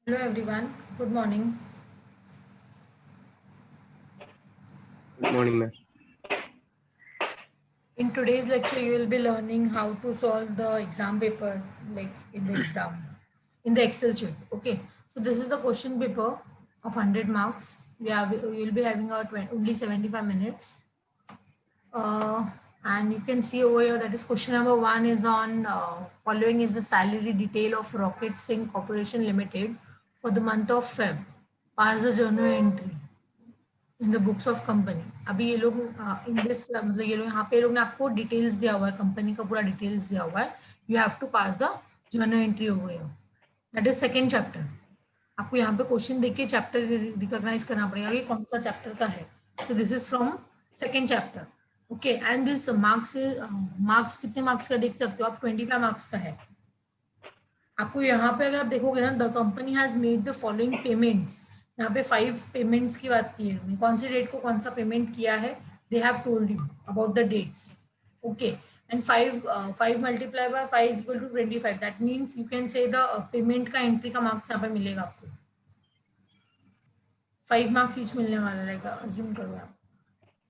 Hello everyone, good morning. Good morning, ma'am. In today's lecture, you will be learning how to solve the exam paper like in the exam, in the Excel sheet. Okay, so this is the question paper of 100 marks. You will be having only 75 minutes. Uh, and you can see over here that is question number one is on following is the salary detail of Rocket Sync Corporation Limited for the month of Feb. Pass the journal entry. In the books of company अभी ये लोग in this मतलब ये लोग यहाँ पे लोग ने आपको डिटेल्स दिया हुआ है कंपनी का पूरा डिटेल्स दिया हुआ है you have to pass the journal entry over here that is second chapter आपको यहाँ पे क्वेश्चन देख के चैप्टर रिकॉग्नाइज करना पड़ेगा कि कौन सा चैप्टर का है तो this is from second chapter okay and this marks कितने मार्क्स का देख सकते हो आप 25 मार्क्स का है आपको यहाँ पे अगर आप देखोगे ना the company has made the following payments यहाँ पे 5 पेमेंट्स की बात की है कौन सी डेट को कौन सा पेमेंट किया है they have told you about the dates okay and 5 multiply by 5 is equal to 25 that means you can say the payment का एंट्री का मार्क्स यहाँ पे मिलेगा आपको 5 मार्क्स ईच मिलने वाला रहेगा अज्यूम करो आप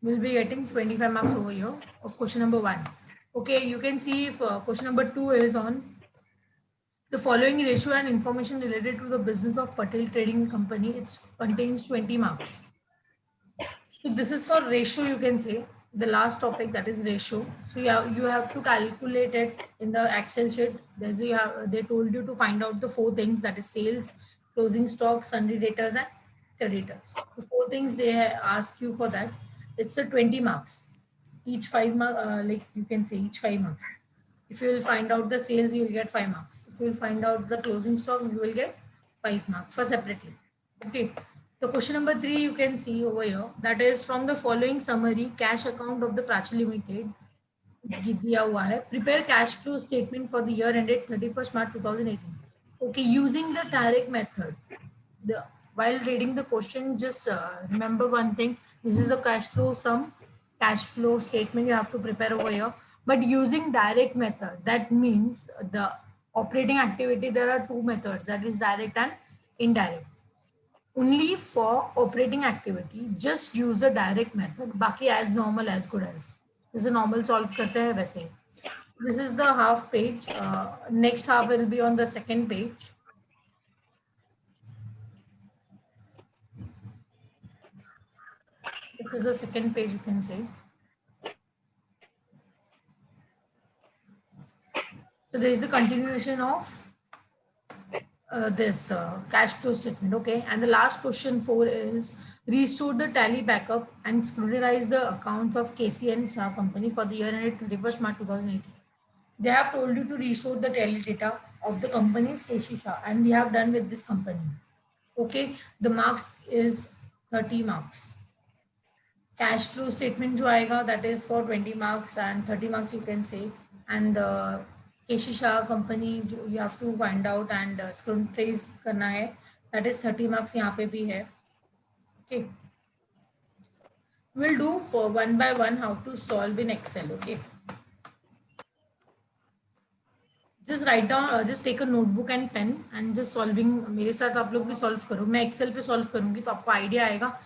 will be getting 25 marks over here of question number 1 okay you can see if question number 2 is on the following ratio and information related to the business of Patel Trading Company, it contains 20 marks. So this is for ratio, you can say, the last topic that is ratio. So you have to calculate it in the Excel sheet. They told you to find out the 4 things that is sales, closing stock, sundry debtors and creditors. The 4 things they ask you for that. It's a 20 marks. Each 5 mark, like you can say each 5 marks. If you will find out the sales, you will get 5 marks. If you will find out the closing stock, you will get 5 marks for separately. Okay. So question number 3, you can see over here. That is from the following summary, cash account of the Prachi Limited. दिया हुआ है. Prepare cash flow statement for the year ended 31st March 2018. Okay, using the direct method. The while reading the question, just remember one thing. This is the cash flow sum, cash flow statement you have to prepare over here. But using direct method, that means the operating activity, there are two methods, that is direct and indirect. Only for operating activity, just use a direct method. Baki as normal, as good as. This is a normal solve karte hai वैसे ही. This is the half page. Next half will be on the second page. This is the second page, you can say. So there is a continuation of this cash flow statement. Okay. And the last question 4 is restore the tally backup and scrutinize the accounts of KCN Shah Company for the year ended 31st March 2018. They have told you to restore the tally data of the company's KC Shah, and we have done with this company. Okay. The marks is 30 marks. Cash flow statement जो आएगा that is for 20 marks and 30 marks you can say, and the Keshi Shah company जो you have to find out and scrutinize करना है, that is 30 marks यहाँ पे भी है. Okay, we'll do for one by one how to solve in Excel. Okay, just write down, just take a notebook and pen and just solving. मेरे साथ आप लोग भी solve करो, मैं Excel पे solve करूंगी तो आपको idea आएगा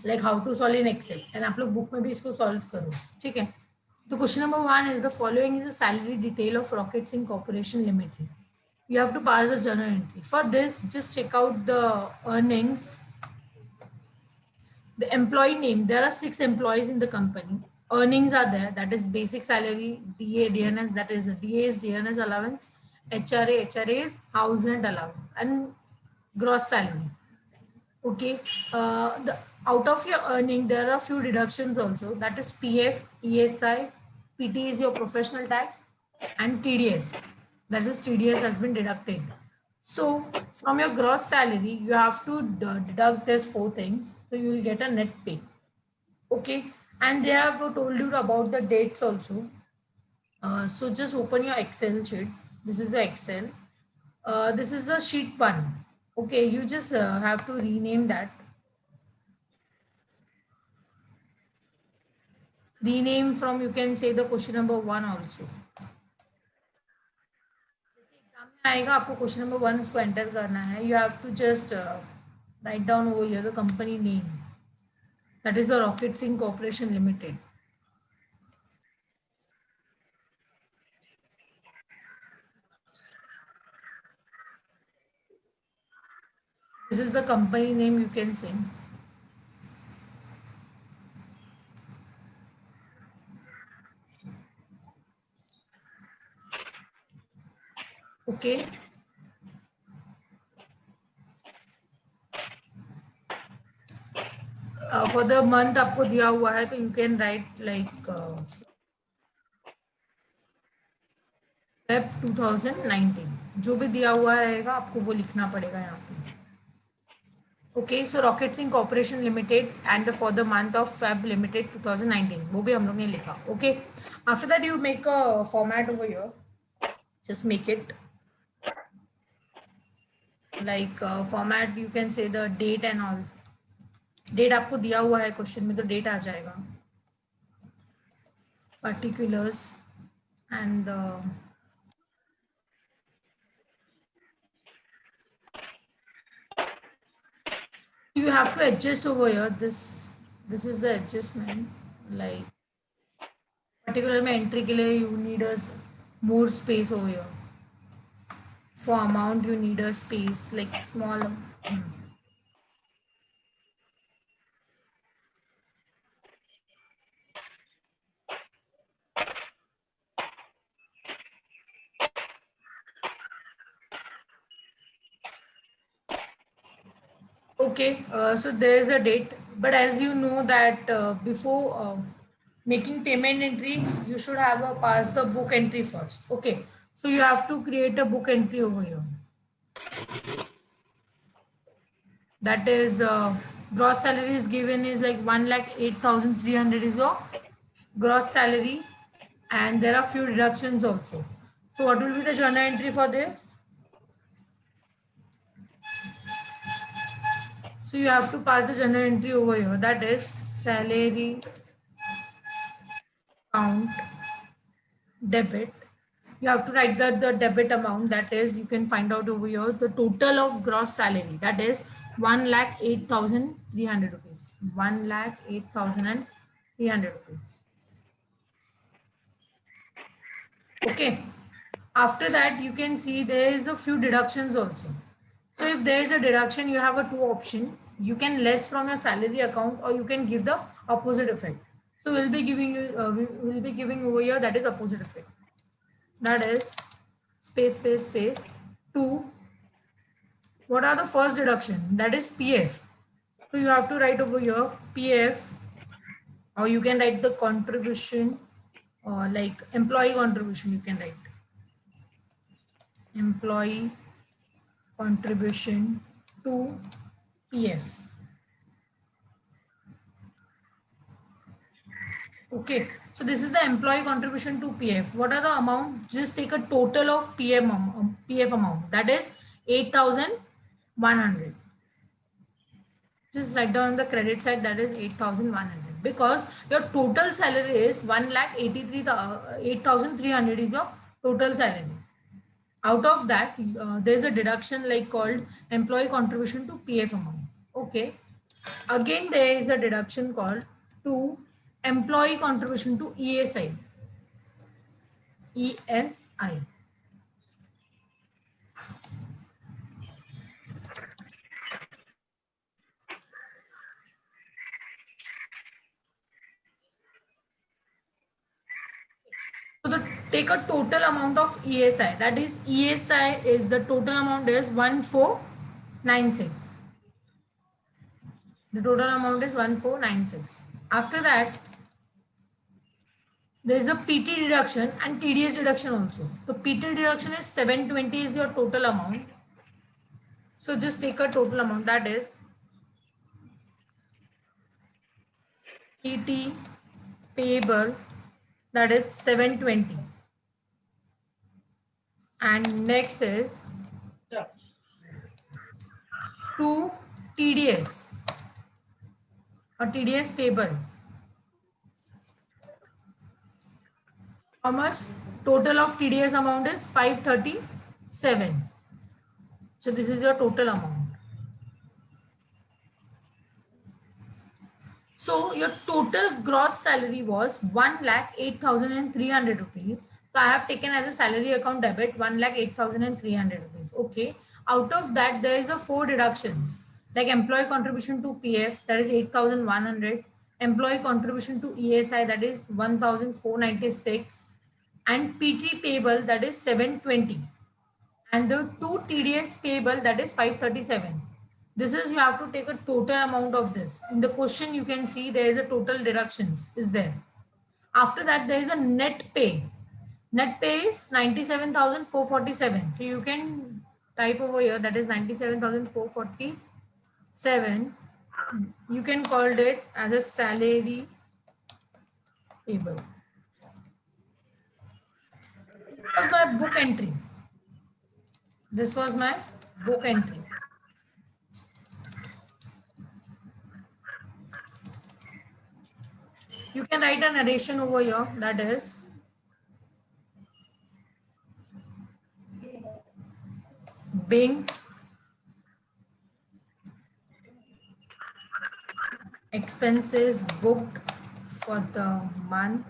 like how to solve in Excel, and आप लोग book में भी इसको solve करो. ठीक है. The question number 1 is the following is the salary detail of Rocket Sync Corporation Limited. You have to pass the journal entry. For this, just check out the earnings. The employee name. There are 6 employees in the company. Earnings are there. That is basic salary, DA, DNS. That is DA's, DNS allowance, HRA, HRA's, house rent allowance, and gross salary. Okay. The out of your earning, there are few deductions also. That is PF, ESI, PT is your professional tax, and TDS. That is TDS has been deducted. So from your gross salary, you have to deduct these 4 things. So you will get a net pay. Okay. And they have told you about the dates also. So just open your Excel sheet. This is the Excel. This is the sheet 1. Okay, you just have to rename that. Rename from, you can say the question number 1 also. जैसे exam में आएगा आपको question number 1 उसको enter करना है. You have to just write down over here the company name, that is the rocket Singh corporation limited. This is the company name, you can say. Okay. For the month आपको दिया हुआ है तो you can write like Feb 2019. जो भी दिया हुआ रहेगा आपको वो लिखना पड़ेगा यहाँ पे. Okay, so Rocket Singh Corporation Limited and for the month of Feb Limited 2019 वो भी हम लोग ने लिखा. Okay, after that you make a format over here. Just make it like format, you can say the date and all. Date आपको दिया हुआ है क्वेश्चन में तो डेट आ जाएगा. particulars and you have to adjust over here. This is the adjustment. Like particular में entry के लिए you need a more space over here. For amount you need a space like small. Okay, so there is a date, but as you know that before making payment entry, you should have a pass the book entry first. Okay, so you have to create a book entry over here. That is gross salary is given is like 1,08,300 is your gross salary, and there are few deductions also. So what will be the journal entry for this? So you have to pass the journal entry over here. That is salary account debit. You have to write the debit amount, that is you can find out over here the total of gross salary, that is 1,08,300 rupees. 1,08,300 rupees. Okay. After that you can see there is a few deductions also. So if there is a deduction, you have a two option. You can less from your salary account or you can give the opposite effect. So we'll be giving you we'll be giving over here, that is opposite effect. That is space 2. What are the first deduction? That is PF. So you have to write over here PF, or you can write the contribution, or like employee contribution you can write. Employee contribution to PF. Okay, so this is the employee contribution to PF. What are the amount? Just take a total of PF amount, that is 8,100. Just write down on the credit side, that is 8,100, because your total salary is 1,83,8,300 is your total salary. Out of that, there is a deduction like called employee contribution to PF amount. Okay. Again, there is a deduction called to employee contribution to ESI. ESI. So take a total amount of ESI. That is ESI is the total amount is 1,496. The total amount is 1,496. After that, there is a PT deduction and TDS deduction also. The PT deduction is 720 is your total amount. So just take a total amount, that is PT payable, that is 720. And next is 2 TDS or TDS payable. How much? Total of TDS amount is 530 7. So this is your total amount. So your total gross salary was 1,08,300 rupees. So I have taken as a salary account debit 1,08,300 rupees. Okay. Out of that, there is a 4 deductions like employee contribution to PF, that is 8,100. Employee contribution to ESI, that is 1,496, and PT payable, that is 720, and the 2 TDS payable, that is 537. This is, you have to take a total amount of this. In the question you can see there is a total deductions is there. After that there is a net pay. Net pay is 97,447. So you can type over here, that is 97,447. You can call it as a salary payable. This was my book entry. This was my book entry. You can write a narration over here, that is being expenses booked for the month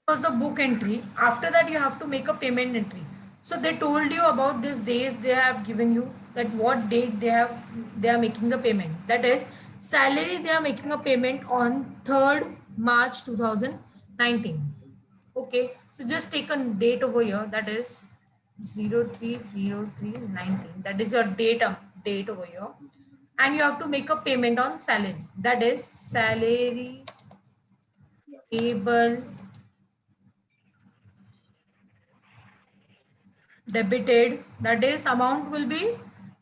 was the book entry. After that you have to make a payment entry. So they told you about this days, they have given you that what date they are making the payment. That is salary, they are making a payment on 3rd March 2019. Okay, so just take a date over here, that is 03/03/19. That is your date over here, and you have to make a payment on salary, that is salary payable debited, that is amount will be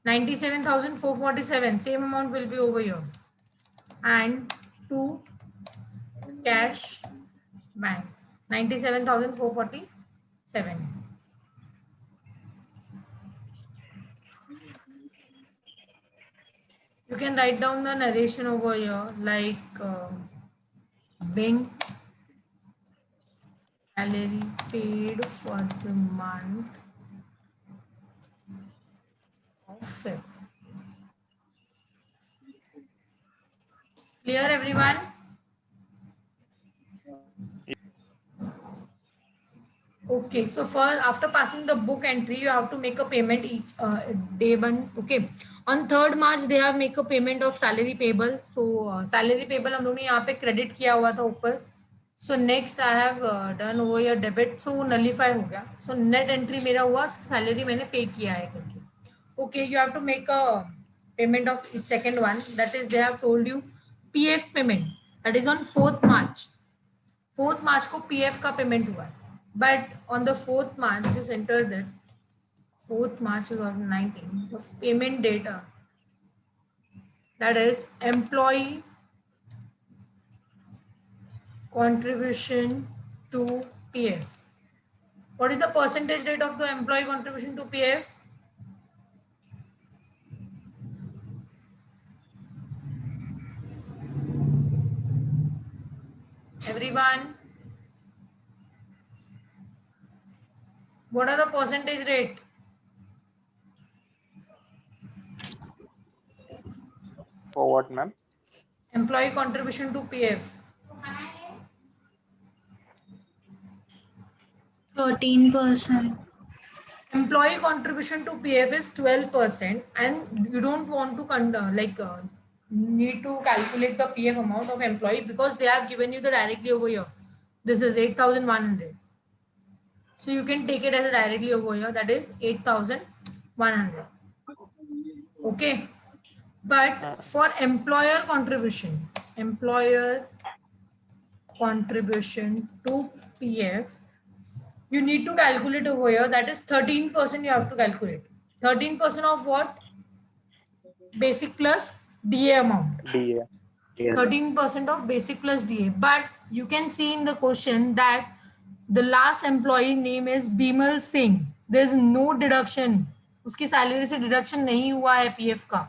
97,447. Same amount will be over here, and to cash bank 97,447. You can write down the narration over here like being salary paid for the month of Feb. Clear everyone? Okay, so first after passing the book entry, you have to make a payment each day one. Okay, on 3rd March they have make a payment of salary payable. So salary payable हम लोग ने यहाँ पे credit किया हुआ था ऊपर. So next I have done over your debit, so nullify हो गया. So net entry मेरा हुआ salary मैंने pay किया है करके. Okay, you have to make a payment of each second one. That is they have told you PF payment. That is on 4th March. 4th March को PF का payment हुआ है. But on the 4th March, just enter that 4th March 2019, the payment data, that is employee contribution to PF. What is the percentage rate of the employee contribution to PF? Everyone? What are the percentage rate? For what, ma'am? Employee contribution to PF. 13%. Employee contribution to PF is 12%, and you don't want to need to calculate the PF amount of employee because they have given you the directly over here. This is 8,100. So you can take it as a directly over here, that is 8,100. Okay. But for employer contribution to PF, you need to calculate over here, that is 13% you have to calculate. 13% of what? basic plus DA amount. DA. Yes. 13% of basic plus DA. But you can see in the question that the last employee name is Bimal Singh. There is no deduction. उसकी salary से deduction नहीं हुआ है PF का.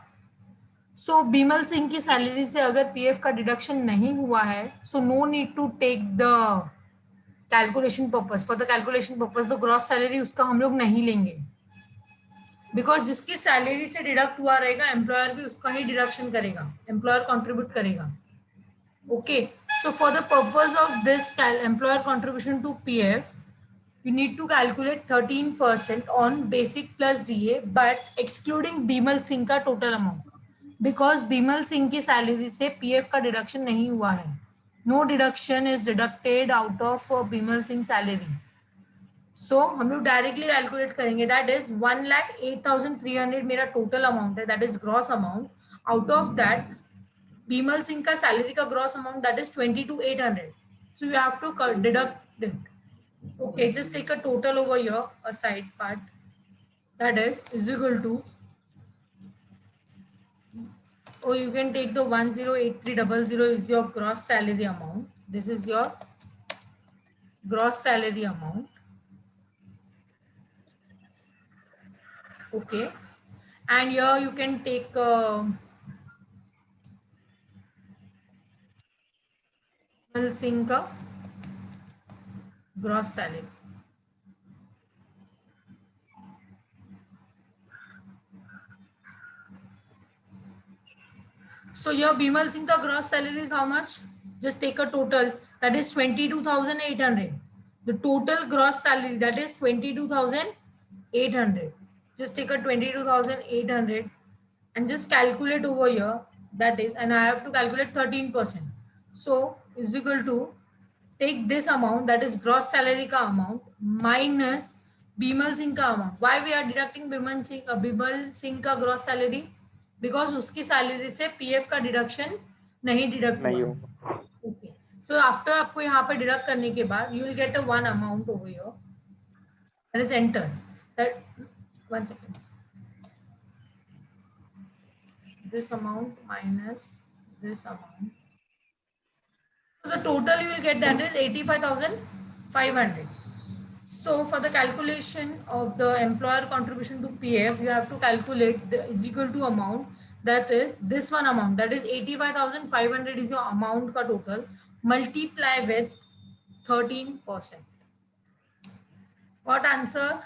सो बिमल सिंह की salary से अगर PF का डिडक्शन नहीं हुआ है, so no need to take the calculation purpose. For the calculation purpose the gross salary उसका हम लोग नहीं लेंगे, बिकॉज जिसकी सैलरी से डिडक्ट हुआ रहेगा एम्प्लॉयर भी उसका ही डिडक्शन करेगा, एम्प्लॉयर कंट्रीब्यूट करेगा. Okay, so for the purpose of this employer contribution to PF you need to calculate 13% on basic plus DA, but excluding Bimal Singh का total amount, because Bimal Singh की salary से PF का deduction नहीं हुआ है. No deduction is deducted out of Bimal Singh salary. So हम लोग directly calculate करेंगे. दैट इज 1,08,300 मेरा टोटल अमाउंट है, that is gross amount. Out of that Bimal Singh का सैलरी का gross amount that is 22,800. So you have to deduct it. Okay, just take a total over here, a side part, that is equal to, or you can take the 108300 is your gross salary amount. This is your gross salary amount. Okay, and here you can take Bimal Singh ka gross salary. So your Bimal Singh ka gross salary is how much? Just take a total, that is 22,800. The total gross salary, that is 22,800. Just take a 22,800 and just calculate over here. That is, and I have to calculate 13%. So is equal to, take this amount, that is gross salary ka amount, minus Bimal Singh का amount. Why we are deducting Bimal Singh का gross salary? Because उसकी salary से PF का deduction नहीं deduct हुआ. Okay, so after आपको यहाँ पे डिडक्ट करने के बाद you will get a one amount over here, that is enter. That, one second, this amount minus this amount. So the total you will get, that is 85,500. So for the calculation of the employer contribution to PF, you have to calculate the is equal to amount, that is this one amount, that is 85,500 is your amount ka total, multiply with 13%. What answer?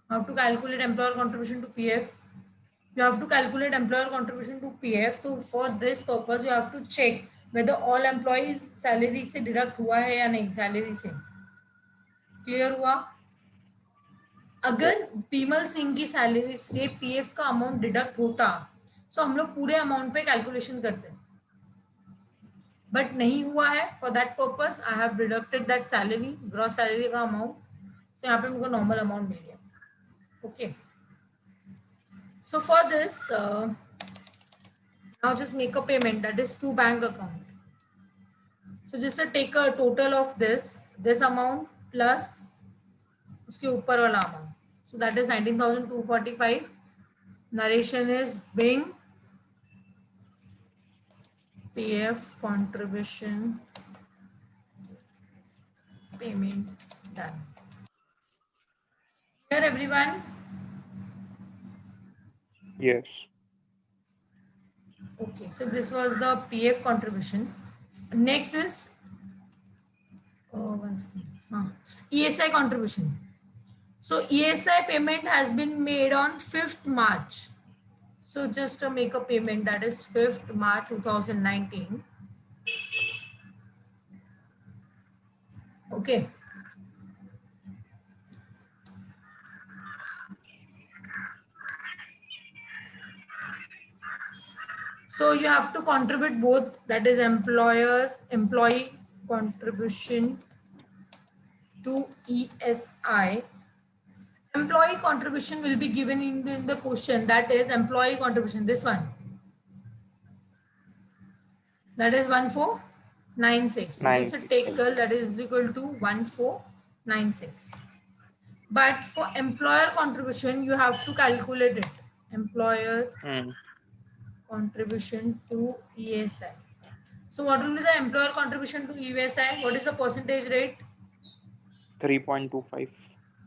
How to calculate employer contribution to PF? You have to calculate employer contribution to PF. So for this purpose, you have to check whether all employees salary से deduct हुआ है या नहीं. Salary से clear हुआ? अगर बीमल सिंह की salary से पीएफ का अमाउंट डिडक्ट होता, सो हम लोग पूरे अमाउंट पे कैलकुलेशन करते, बट नहीं हुआ है. For that purpose I have deducted that salary, gross salary का अमाउंट. तो यहाँ पे मेरे को नॉर्मल अमाउंट मिल गया. Okay, so for this now just make a payment, that is to bank account. So just take a total of this amount plus उसके ऊपर वाला amount. So that is 19,245. Narration is being PF contribution payment done. Here everyone? Yes. Okay, so this was the PF contribution. Next is one second. ESI contribution. So ESI payment has been made on 5th March. So just to make a payment, that is 5th March 2019. Okay. So you have to contribute both, that is employee contribution to ESI. Employee contribution will be given in the question, that is employee contribution, this one. That is 1496. So just a taker, that is equal to 1496. But for employer contribution, you have to calculate it. Employer contribution to ESI. So what will be the employer contribution to ESI? What is the percentage rate? 3.25.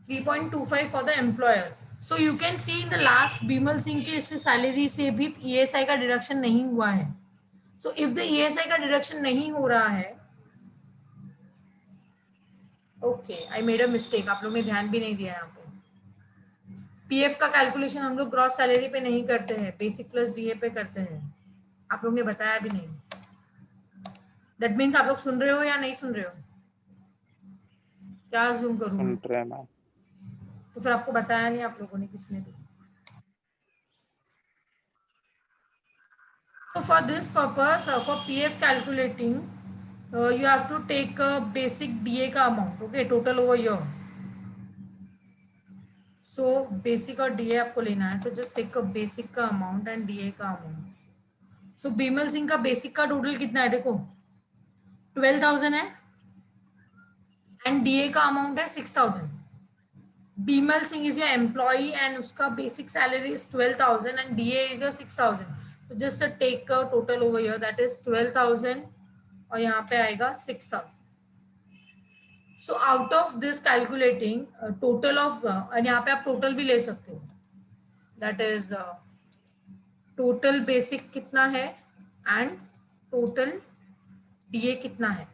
3.25 for the employer. So you can see in the last Bimal Singh के इससे salary से भी ESI का deduction नहीं हुआ है. So if the ESI का deduction नहीं हो रहा है, okay, I made a mistake. आप लोग ने ध्यान भी नहीं दिया यहाँ पे. पीएफ का कैलकुलेशन हम लोग ग्रॉस सैलरी पे नहीं करते हैं, बेसिक प्लस डीए पे करते हैं. आप लोग ने बताया भी नहीं. दैट मीन्स आप लोग सुन रहे हो या नहीं सुन रहे हो? क्या जूम करूं? सुन रहे हैं मैम. तो फिर आपको बताया नहीं आप लोगों ने, किसने भी. So for this purpose, for PF calculating, you have to take a basic DA का amount, okay, total over year. So basic और DA आपको लेना है, तो just take a basic का amount and DA का amount. So बीमल सिंह का basic का टोटल कितना है देखो, 12,000 है एंड डीए का अमाउंट है 6,000. Bimal Singh is your employee and उसका basic salary is 12,000 and DA is your 6,000. तो just take a total over here, that is 12,000 और यहाँ पे आएगा 6,000. So out of this calculating total of, और यहाँ पे आप टोटल भी ले सकते हो, दैट इज टोटल बेसिक कितना है एंड टोटल डीए कितना है.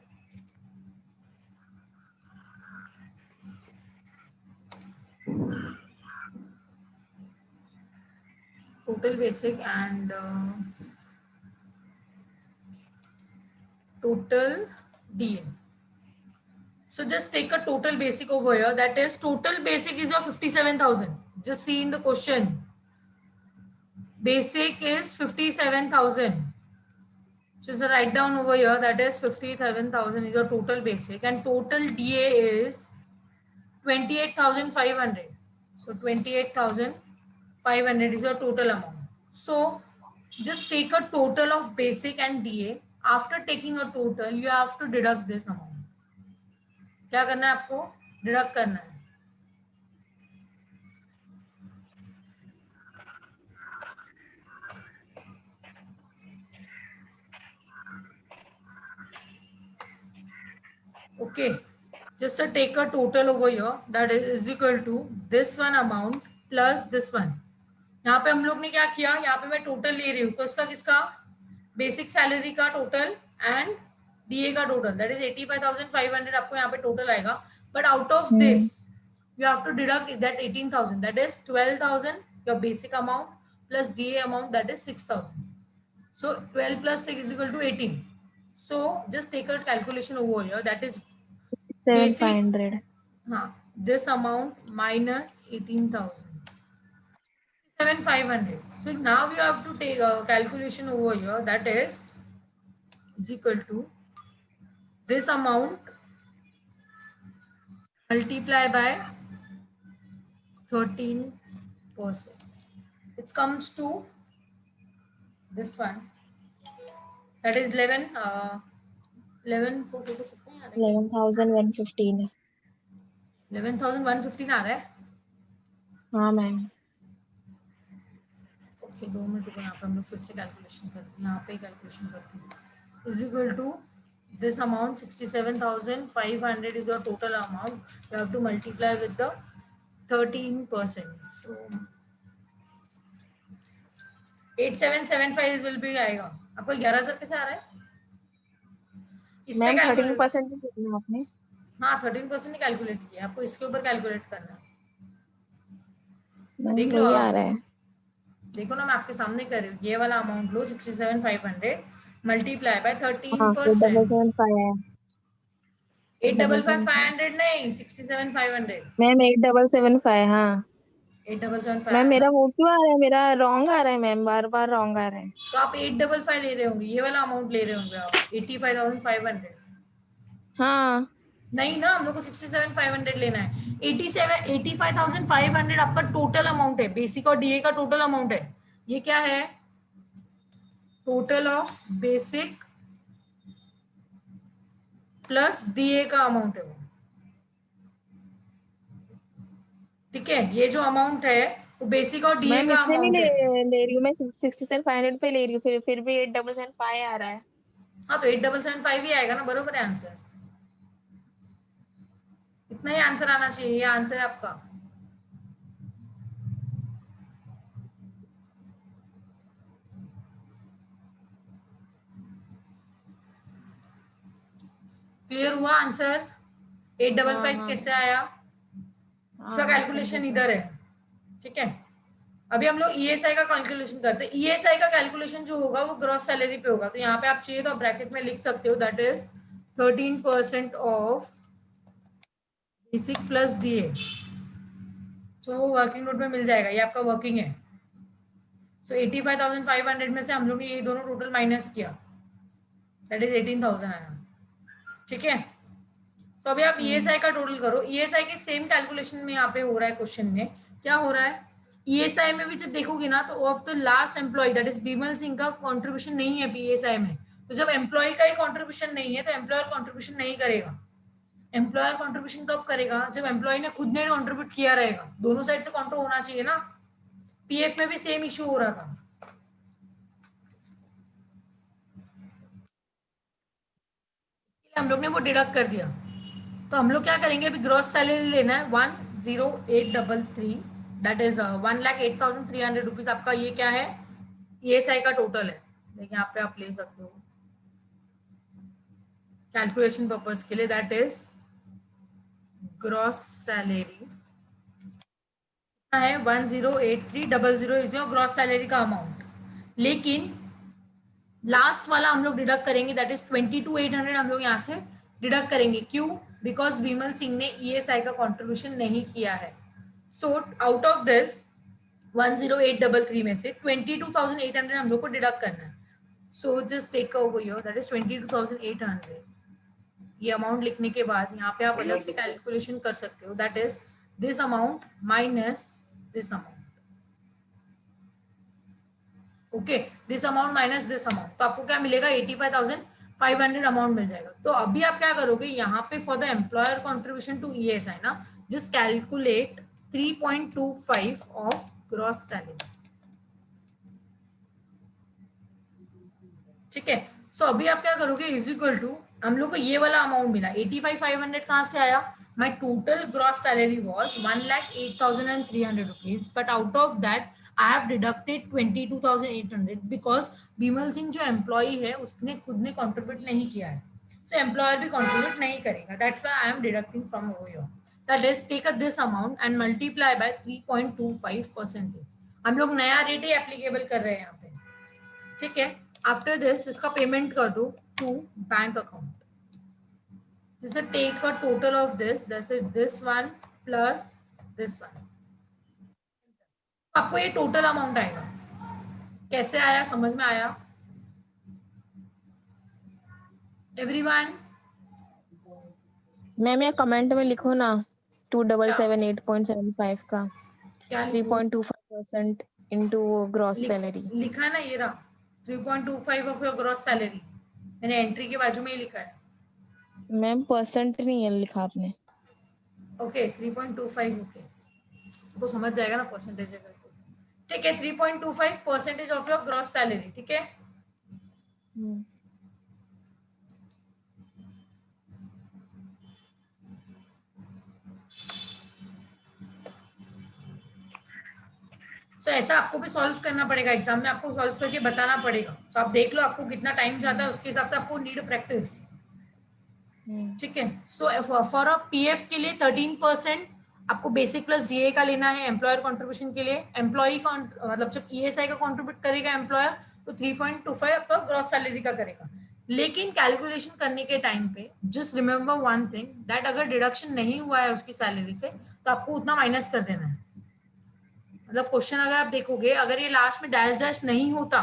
Total basic and total DA. So just take a total basic over here, that is total basic is your 57,000. Just see in the question, basic is 57,000. Just write down over here, that is 57,000 is your total basic and total DA is 28,500. So 28,500 is your total amount. So just take a total of basic and DA. After taking a total, you have to deduct this amount. क्या करना है आपको? Deduct करना है. Okay, just take a total over here, that is equal to this one amount plus this one. यहाँ पे हम लोग ने क्या किया, यहाँ पे मैं टोटल ले रही हूँ, तो इसका किसका, बेसिक सैलरी का टोटल एंड डीए का टोटल, दैट इज 85,500 आपको यहाँ पे टोटल आएगा. But out of this you have to deduct that 18,000, that is 12,000 your basic amount plus DA amount, that is 6,000. So 12 plus 6 is equal to 18. So just take a calculation over here, that is basic 7,500. this amount minus 18,000, 7,500. So now you have to take a calculation over here, that is equal to this amount multiply by 13%. It comes to this one, that is 11,115 है. 11,115 आ रहा है. हाँ ma'am. Okay 2 minute रुको, यहाँ पे हम लोग फिर से कैलकुलेशन करते हैं, यहाँ पे कैलकुलेशन करते हैं. Is equal to this amount 67,500 is your total amount. You have to multiply with the 13%. So 8775 will be आएगा. आपको 11,000 कैसे आ रहा है? मैम 13% कितना आपने? हाँ 13% कैलकुलेट किया, आपको इसके ऊपर कैलकुलेट करना है. देख लो आ रहा है. देखो ना, मैं आपके सामने कर रही हूँ. ये वाला अमाउंट लो 67,500 मल्टीप्लाई बाय 13%. 8,500 नहीं, 67,500. मैम 8,775. हाँ 8,775. मैम मेरा वो क्यों आ रहा है, मेरा रॉन्ग आ रहा है मैम, बार बार रॉन्ग आ रहा है. तो आप 8,555 ले रहे होंगे, ये वाला अमाउंट ले रहे होंगे आप 85,500. हाँ नहीं ना, हम लोग को 67,500 लेना है. 85,500 आपका टोटल अमाउंट है, बेसिक और डीए का टोटल अमाउंट है. ये क्या है? Total of basic plus DA का अमाउंट है वो. ठीक है, ये जो अमाउंट है वो बेसिक और डीए मैम का इसमें नहीं अमाउंट है। ले रही हूँ मैं 67,500 पे ले रही हूँ, फिर भी 8775 आ रहा है। हाँ तो 8775 ही आएगा ना, बरोबर है आंसर। इतना ही आंसर आना चाहिए, ये आंसर है आपका। क्लियर हुआ आंसर? 855 हाँ कैसे आया? इसका हाँ समझे कैलकुलेशन समझे। इधर है, ठीक है। अभी हम लोग ईएसआई का कैलकुलेशन करते हैं। ईएसआई का कैलकुलेशन जो होगा वो ग्रॉस सैलरी पे होगा, तो यहाँ पे आप चाहिए तो ब्रैकेट में लिख सकते हो, that is 13% of basic plus DA, जो वर्किंग नोट में मिल जाएगा, ये आपका वर्किंग है। सो 85,500 में से हम लोग ने ये दोनों टोटल माइनस किया, दैट इज 18,000 आया, ठीक है। तो अभी आप ईएसआई का टोटल करो। ईएसआई के सेम कैलकुलेशन में यहाँ पे हो रहा है, क्वेश्चन में क्या हो रहा है, ईएसआई में भी जब देखोगे ना तो of the last employee that is Bimal Singh का कंट्रीब्यूशन नहीं है ईएसआई में। तो जब एम्प्लॉय का ही कंट्रीब्यूशन नहीं है तो एम्प्लॉयर कंट्रीब्यूशन नहीं करेगा। एम्प्लॉयर कंट्रीब्यूशन कब करेगा, जब एम्प्लॉय ने खुद ने कंट्रीब्यूट किया रहेगा। दोनों साइड से कंट्रोल होना चाहिए ना। पीएफ में भी सेम इशू हो रहा था। हम लोग ने वो डिडक्ट कर दिया। तो हम लोग क्या करेंगे, अभी ग्रॉस सैलरी लेना है 10833, दैट इज 1,08,300 रुपीज आपका। ये क्या है, ईएसआई का टोटल है। देखिए यहाँ पे आप ले सकते हो कैलकुलेशन पर्पज के लिए, दैट इज ग्रॉस सैलरी है 108,300 इज योर ग्रॉस सैलरी का अमाउंट। लेकिन लास्ट वाला हम लोग डिडक्ट करेंगे, दैट इज 22,800 हम लोग यहाँ से डिडक्ट करेंगे। क्यों? बिकॉज बीमल सिंह ने ईएसआई का कंट्रीब्यूशन नहीं किया है। सो आउट ऑफ दिस 10833 में से 22,800 हम लोग को डिडक्ट करना है। So just take over here, that is 22,800। ये अमाउंट लिखने के बाद यहाँ पे आप अलग से कैलकुलेशन कर सकते हो, that is this amount minus this amount. Okay, this amount minus this amount, तो आपको क्या मिलेगा, 85,500 अमाउंट मिल जाएगा। तो अभी आप क्या करोगे, यहाँ पे for the employer contribution to ESI ना, just calculate 3.25 of gross salary, ठीक है। सो अभी आप क्या करोगे, इज इक्वल टू, हम लोग को ये वाला अमाउंट मिला 85,500 कहाँ से आया, माई total gross salary was 1,08,300 rupees, but out of that I have deducted 22,800 because Bimal Singh जो एम्प्लॉय है उसने खुद ने कंट्रीब्यूट नहीं किया है, तो एम्प्लॉयर भी कंट्रीब्यूट नहीं करेगा, that's why I am deducting from over here. That is take this amount and multiply by 3.25%। हम लोग नया रेट ही एप्लीकेबल कर रहे हैं यहाँ पे, ठीक है। आफ्टर दिस इसका पेमेंट कर दो टू बैंक अकाउंट, जैसे take a total of this one plus this one, आपको ये टोटल अमाउंट आएगा। कैसे आया, समझ में आया एवरीवन? मैम ये कमेंट में लिखो ना, क्या 2778.75 का क्या लिखूं? 3.25% इंटू ग्रॉस सैलरी। लिखा है ना ये रहा, 3.25 ऑफ योर ग्रॉस सैलरी, मैंने एंट्री के बाजू में ही लिखा है। मैम परसेंट नहीं है लिखा आपने। ओके 3.25, ओके तो समझ जाएगा ना परसेंटेज अगर, ठीक है। 3.25% ऑफ योर ग्रॉस सैलरी, ठीक है। सो ऐसा आपको भी सॉल्व करना पड़ेगा, एग्जाम में आपको सॉल्व करके बताना पड़ेगा। सो आप देख लो आपको कितना टाइम जाता है, उसके हिसाब से आपको नीड प्रैक्टिस, ठीक है। सो फॉर अ पीएफ के लिए 13% आपको बेसिक प्लस डीए का लेना है एम्प्लॉयर कंट्रीब्यूशन के लिए। एम्प्लॉय मतलब जब ईएसआई का कंट्रीब्यूट करेगा एम्प्लॉयर तो 3.25 आपका ग्रॉस सैलरी का करेगा। लेकिन कैलकुलेशन करने के टाइम पे just remember one thing, that अगर डिडक्शन नहीं हुआ है उसकी सैलरी से तो आपको उतना माइनस कर देना है। मतलब क्वेश्चन अगर आप देखोगे, अगर ये लास्ट में डैश डैश नहीं होता,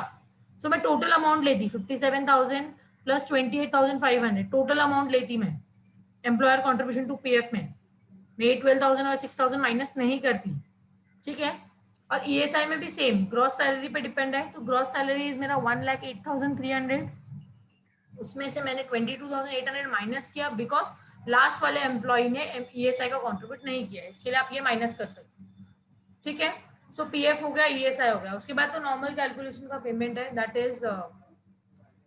सो मैं टोटल अमाउंट लेती 57,000 प्लस 28,500 टोटल अमाउंट लेती मैं एम्प्लॉयर कंट्रीब्यूशन टू पीएफ में। मैं 12,000 और 6,000 माइनस नहीं करती, ठीक है। और ईएसआई में भी सेम ग्रॉस सैलरी पे डिपेंड है, तो ग्रॉस सैलरी इज मेरा 1,08,300, उसमें से मैंने 22,800 माइनस किया बिकॉज लास्ट वाले एम्प्लॉय ने ईएसआई का कंट्रीब्यूट नहीं किया, इसके लिए आप ये माइनस कर सकते हो, ठीक है। सो पीएफ हो गया, ईएसआई हो गया, उसके बाद तो नॉर्मल कैलकुलेशन का पेमेंट है, दैट इज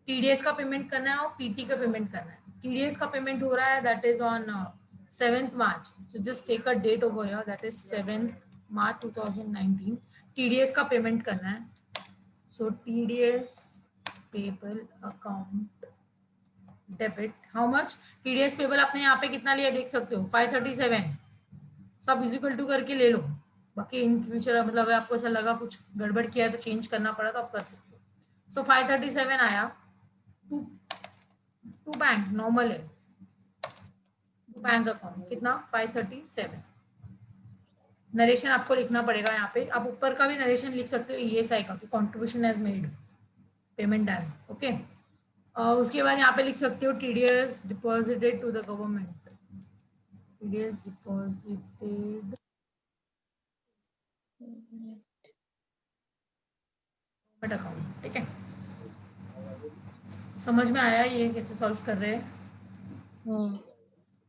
टीडीएस का पेमेंट करना है और पीटी का पेमेंट करना है. टीडीएस का पेमेंट हो रहा है, that is on 7th March. So just take a date over here, that is 7th March 2019. TDS का पेमेंट करना है. So TDS payable account debit how much? TDS payable आपने यहाँ पे कितना लिया देख सकते हो, 537. तो आप इजिकल टू करके ले लो. बाकी इन फ्यूचर मतलब आपको ऐसा लगा कुछ गड़बड़ किया है तो चेंज करना पड़ा तो आप कर सकते हो. सो 537 आया टू बैंक, नॉर्मल है, बैंक अकाउंट कितना 537. नरेशन आपको लिखना पड़ेगा यहाँ पे, आप ऊपर का भी नरेशन लिख सकते हो ईएसआई का, contribution as made, payment done. Okay, उसके बाद यहाँ पे लिख सकते हो TDS deposited to the government, TDS deposited government account. ठीक है, समझ में आया ये कैसे सॉल्व कर रहे हैं?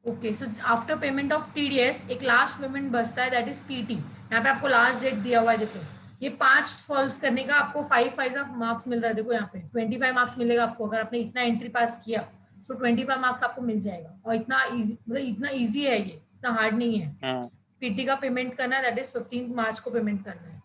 Okay, so after payment of TDS एक लास्ट पेमेंट बचता है, दैट इज पीटी. यहाँ पे आपको लास्ट डेट दिया हुआ है, देखो ये 5 सॉल्व करने का आपको 5 मार्क्स मिल रहा है. देखो यहाँ पे 25 मार्क्स मिलेगा आपको अगर आपने इतना एंट्री पास किया, तो 25 मार्क्स आपको मिल जाएगा. और इतना इजी, मतलब इतना इजी है ये, इतना हार्ड नहीं है. पीटी का पेमेंट करना है, दैट इज 15 मार्च को पेमेंट करना है.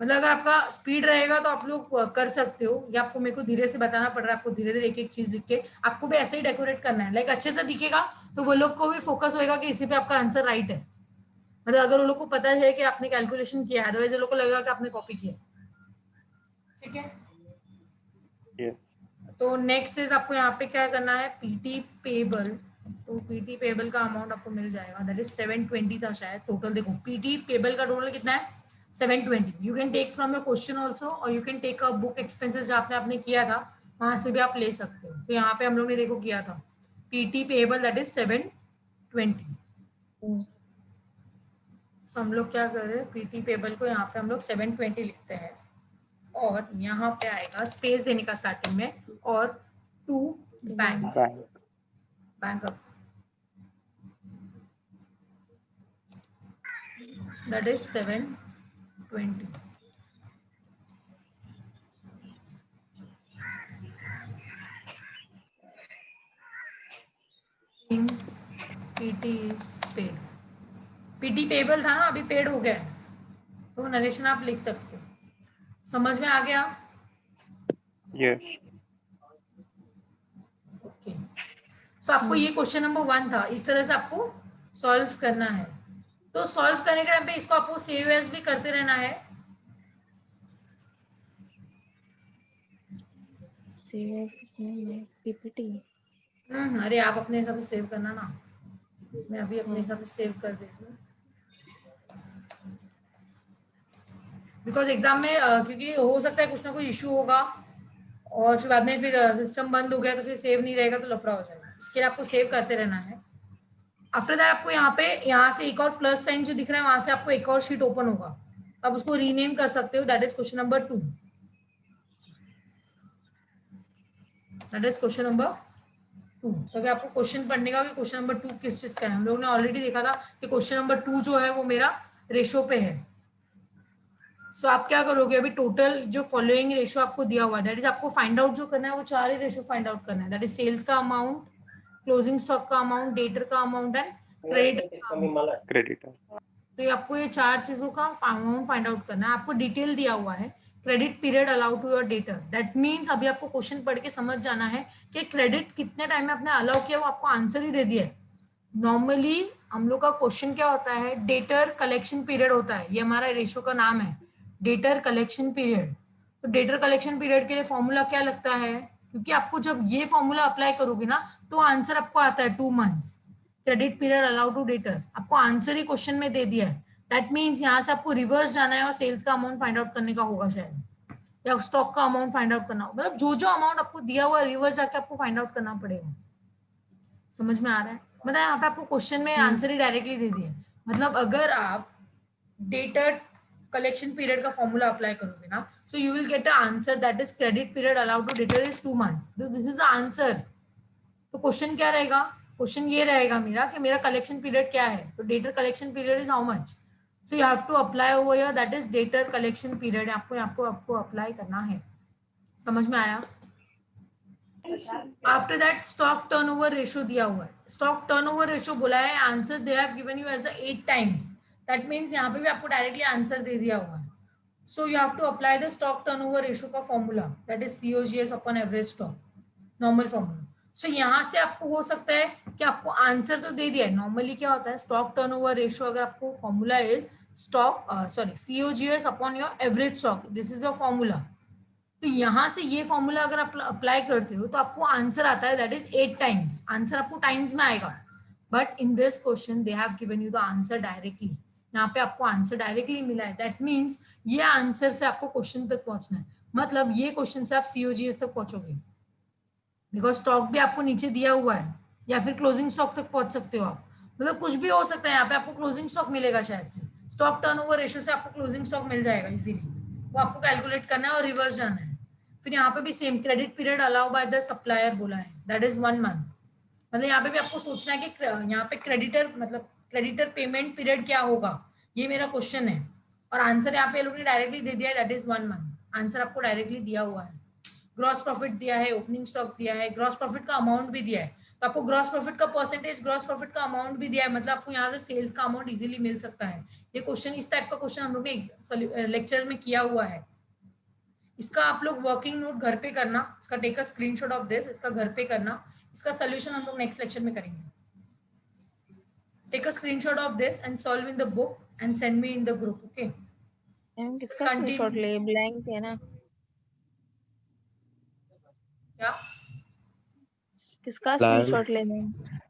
मतलब अगर आपका स्पीड रहेगा तो आप लोग कर सकते हो, या आपको मेरे को धीरे से बताना पड़ रहा है, आपको धीरे धीरे एक एक चीज लिख के आपको भी ऐसे ही डेकोरेट करना है, लाइक अच्छे से दिखेगा तो वो लोग को भी फोकस होएगा कि इसी पे आपका आंसर राइट है. मतलब अगर वो लोग को पता है कि आपने कैलकुलेशन किया है, अदरवाइज वो लोग को लगेगा कि आपने कॉपी किया. ठीक है, Yes. तो नेक्स्ट इज आपको यहाँ पे क्या करना है, पीटी पेबल. तो पीटी पेबल का अमाउंट आपको मिल जाएगा, दैट इज 720 था शायद टोटल. देखो पीटी पेबल का टोटल कितना है, 720. You can take from your question also, और you can take a book expenses जहाँ पे आपने किया था वहां से भी आप ले सकते हो. तो यहाँ पे हम लोग ने देखो किया था पीटी पेबल दैट इज 720. सो हम लोग क्या कर रहे हैं, पीटी पेबल को यहाँ पे हम लोग 720 लिखते हैं, और यहाँ पे आएगा स्पेस देने का स्टार्टिंग में, और to bank, Bank. Bank up, that is 720. PT is paid. PT payable था ना, अभी पेड हो गया है, तो नरेशन आप लिख सकते हो. समझ में आ गया? Yes. ओके, सो आपको ये क्वेश्चन नंबर 1 था, इस तरह से आपको सॉल्व करना है. तो सॉल्व करने के टाइम पे इसको आपको सेव एज भी करते रहना है. सेव एज इसमें पीपीटी. अरे आप अपने हिसाब से सेव करना ना, मैं अभी अपने हिसाब से सेव कर देती हूँ, बिकॉज एग्जाम में क्योंकि हो सकता है कुछ ना कुछ इशू होगा, और फिर बाद में फिर सिस्टम बंद हो गया तो फिर सेव नहीं रहेगा तो लफड़ा हो जाएगा. इसके लिए आपको सेव करते रहना है. आफ्टर दैट आपको यहाँ से एक और प्लस साइन जो दिख रहा है वहां से आपको एक और शीट ओपन होगा, आप उसको रीनेम कर सकते हो, that is question number 2. That is question number 2. तभी आपको क्वेश्चन पढ़ने का कि क्वेश्चन नंबर 2 किस चीज का है. हम लोगों ने ऑलरेडी देखा था कि क्वेश्चन नंबर 2 जो है वो मेरा रेशो पे है. सो आप क्या करोगे, अभी टोटल जो फॉलोइंग रेशो आपको दिया हुआ है, दैट इज आपको फाइंड आउट जो करना है वो 4 ही रेशो फाइंड आउट करना है, दैट इज सेल्स का अमाउंट, क्लोजिंग स्टॉक का अमाउंट, डेटर का अमाउंट एंड क्रेडिट. Creditor. तो ये आपको ये 4 चीजों का अमाउंट फाइंड आउट करना है. आपको डिटेल दिया हुआ है credit period allow to your debtor, that means अभी आपको क्वेश्चन पढ़ के समझ जाना है कि क्रेडिट कितने टाइम में आपने अलाउ किया, वो आपको आंसर ही दे दिया है. नॉर्मली हम लोग का क्वेश्चन क्या होता है, डेटर कलेक्शन पीरियड होता है, ये हमारा रेशो का नाम है, डेटर कलेक्शन पीरियड. तो डेटर कलेक्शन पीरियड के लिए फॉर्मूला क्या लगता है, क्योंकि आपको जब ये फॉर्मूला अप्लाई करोगे ना तो आंसर आपको आता है 2 months. Credit period allow to debtors, आपको आंसर ही क्वेश्चन में दे दिया है. दैट मीन्स यहाँ से आपको रिवर्स जाना है और सेल्स का अमाउंट फाइंड आउट करने का होगा शायद, या स्टॉक का अमाउंट फाइंड आउट करना होगा. मतलब जो जो अमाउंट आपको दिया हुआ रिवर्स जाके आपको फाइंड आउट करना पड़ेगा. समझ में आ रहा है? मतलब यहाँ पे आपको क्वेश्चन में आंसर ही डायरेक्टली दे दिया. मतलब अगर आप डेटर कलेक्शन पीरियड का फॉर्मूला अप्लाई करोगे ना, so you will get a answer that is credit period allowed to debtor is 2 months. This is the answer. तो क्वेश्चन क्या रहेगा, क्वेश्चन ये रहेगा मेरा कि मेरा कलेक्शन पीरियड क्या है, तो debtor collection period is how much. So you have to apply over here, that is debtor collection period. आपको apply करना है. समझ में आया? After that stock turnover ratio दिया हुआ है. Stock turnover ratio बोला है, answer they have given you as 8 times. That means यहाँ पे भी आपको डायरेक्टली आंसर दे दिया हुआ है. So you have to apply the stock turnover ratio का formula, that is COGS upon average stock, normal formula. So यहाँ से आपको हो सकता है कि आपको आंसर तो दे दिया है. नॉर्मली क्या होता है, स्टॉक टर्नओवर रेशियो अगर आपको formula is stock COGS upon your average stock, this is your formula. तो यहाँ से ये फॉर्मूला अगर आप अप्लाई करते हो तो आपको आंसर आता है, दैट इज 8 टाइम्स. आंसर आपको टाइम्स में आएगा. But in this question they have given you the answer directly. यहाँ पे आपको आंसर डायरेक्टली मिला है. दैट मीन्स ये आंसर से आपको क्वेश्चन तक पहुंचना है. मतलब ये क्वेश्चन से आप COGS तक पहुंचोगे, बिकॉज स्टॉक भी आपको नीचे दिया हुआ है, या फिर क्लोजिंग स्टॉक तक पहुंच सकते हो आप. मतलब कुछ भी हो सकता है. यहाँ पे आपको क्लोजिंग स्टॉक मिलेगा शायद से. स्टॉक टर्नओवर रेशियो से आपको क्लोजिंग स्टॉक मिल जाएगा इजीली. वो आपको कैलकुलेट करना है और रिवर्स जाना है. फिर यहाँ पे भी same credit period allow by the supplier बोला है, दैट इज 1 month. मतलब यहाँ पे भी आपको सोचना है कि यहाँ पे क्रेडिटर मतलब क्रेडिटर पेमेंट पीरियड क्या होगा, ये मेरा क्वेश्चन है. और आंसर यहाँ पे लोगों ने डायरेक्टली दे दिया है, दैट इज 1 month. आंसर आपको डायरेक्टली दिया हुआ है. ग्रॉस प्रॉफिट दिया है, ओपनिंग स्टॉक दिया है, ग्रॉस प्रॉफिट का अमाउंट भी दिया है. तो आपको ग्रॉस प्रॉफिट का परसेंटेज, ग्रॉस प्रॉफिट का अमाउंट भी दिया है. मतलब आपको यहाँ से सेल्स का अमाउंट इजीली मिल सकता है. ये क्वेश्चन, इस टाइप का क्वेश्चन हम लोग ने लेक्चर में किया हुआ है. इसका आप लोग वर्किंग नोट घर पे करना. इसका take a screenshot of this, इसका घर पे करना. इसका सोल्यूशन हम लोग नेक्स्ट लेक्चर में करेंगे. Take a screenshot of this and solve in the book and send me in the group. Okay, किसका स्क्रीनशॉट ले? ब्लैंक है ना? क्या किसका Blank. स्क्रीनशॉट लेना है?